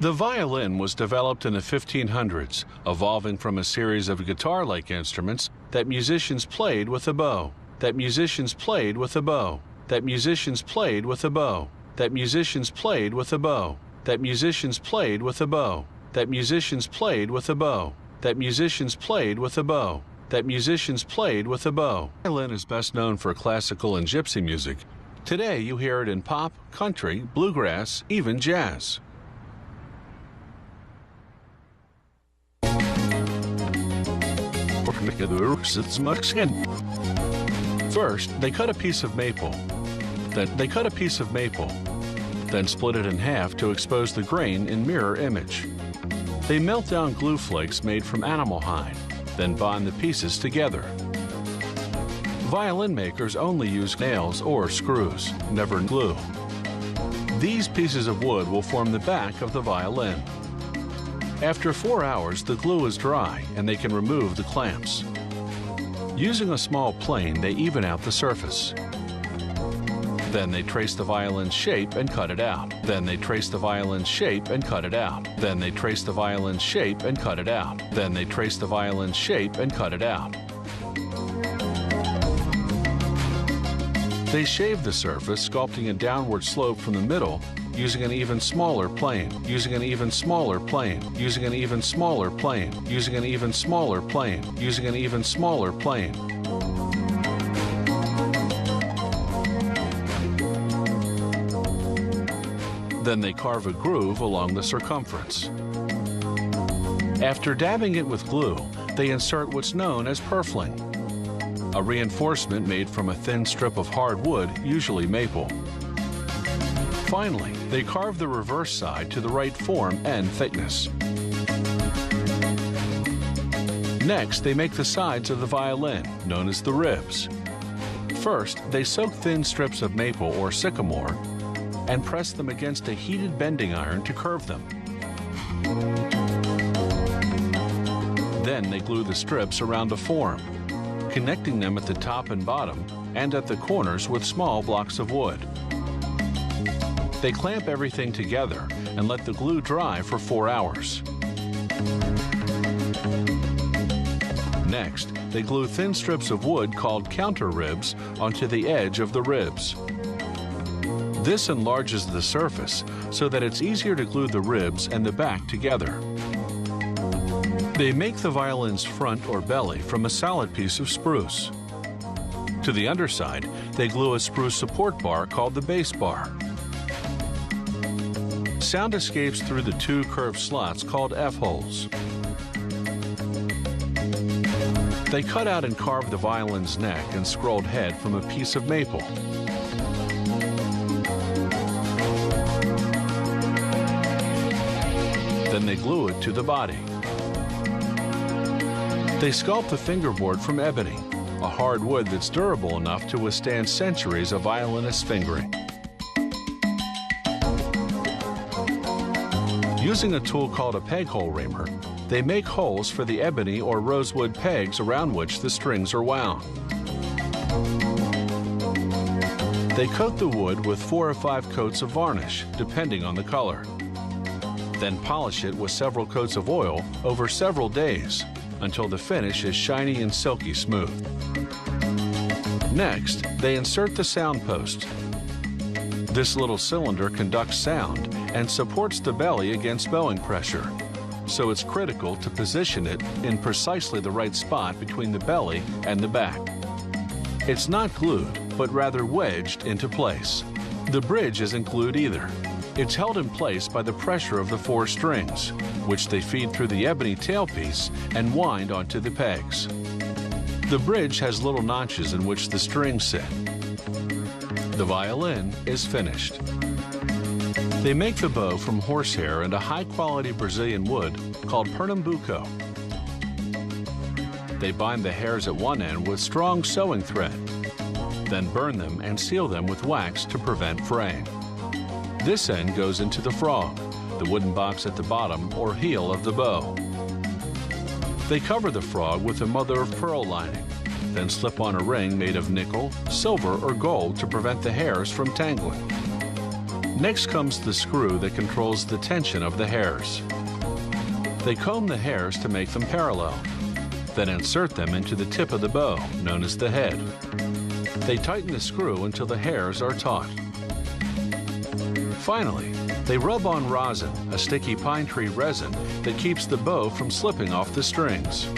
The violin was developed in the 1500s, evolving from a series of guitar-like instruments that musicians played with a bow, that musicians played with a bow, that musicians played with a bow, that musicians played with a bow, that musicians played with a bow, that musicians played with a bow, that musicians played with a bow, that musicians played with a bow. The violin is best known for classical and gypsy music. Today you hear it in pop, country, bluegrass, even jazz. First, they cut a piece of maple. Then split it in half to expose the grain in mirror image. They melt down glue flakes made from animal hide, then bond the pieces together. Violin makers only use nails or screws, never glue. These pieces of wood will form the back of the violin. After 4 hours, the glue is dry and they can remove the clamps. Using a small plane, they even out the surface. Then they trace the violin's shape and cut it out. Then they trace the violin's shape and cut it out. Then they trace the violin's shape and cut it out. Then they trace the violin's shape and cut it out. They shave the surface, sculpting a downward slope from the middle, using an even smaller plane, using an even smaller plane, using an even smaller plane, using an even smaller plane, using an even smaller plane. Then they carve a groove along the circumference. After dabbing it with glue, they insert what's known as purfling, a reinforcement made from a thin strip of hard wood, usually maple. Finally, they carve the reverse side to the right form and thickness. Next, they make the sides of the violin, known as the ribs. First, they soak thin strips of maple or sycamore and press them against a heated bending iron to curve them. Then they glue the strips around a form, connecting them at the top and bottom and at the corners with small blocks of wood. They clamp everything together and let the glue dry for 4 hours. Next, they glue thin strips of wood called counter ribs onto the edge of the ribs. This enlarges the surface so that it's easier to glue the ribs and the back together. They make the violin's front or belly from a solid piece of spruce. To the underside, they glue a spruce support bar called the bass bar. Sound escapes through the 2 curved slots called F-holes. They cut out and carve the violin's neck and scrolled head from a piece of maple. Then they glue it to the body. They sculpt the fingerboard from ebony, a hard wood that's durable enough to withstand centuries of violinist fingering. Using a tool called a peg hole reamer, they make holes for the ebony or rosewood pegs around which the strings are wound. They coat the wood with 4 or 5 coats of varnish, depending on the color. Then polish it with several coats of oil over several days until the finish is shiny and silky smooth. Next, they insert the sound post. This little cylinder conducts sound and supports the belly against bowing pressure, so it's critical to position it in precisely the right spot between the belly and the back. It's not glued, but rather wedged into place. The bridge isn't glued either. It's held in place by the pressure of the 4 strings, which they feed through the ebony tailpiece and wind onto the pegs. The bridge has little notches in which the strings sit. The violin is finished. They make the bow from horsehair and a high-quality Brazilian wood called Pernambuco. They bind the hairs at one end with strong sewing thread, then burn them and seal them with wax to prevent fraying. This end goes into the frog, the wooden box at the bottom or heel of the bow. They cover the frog with a mother-of-pearl lining, then slip on a ring made of nickel, silver, or gold to prevent the hairs from tangling. Next comes the screw that controls the tension of the hairs. They comb the hairs to make them parallel, then insert them into the tip of the bow, known as the head. They tighten the screw until the hairs are taut. Finally, they rub on rosin, a sticky pine tree resin that keeps the bow from slipping off the strings.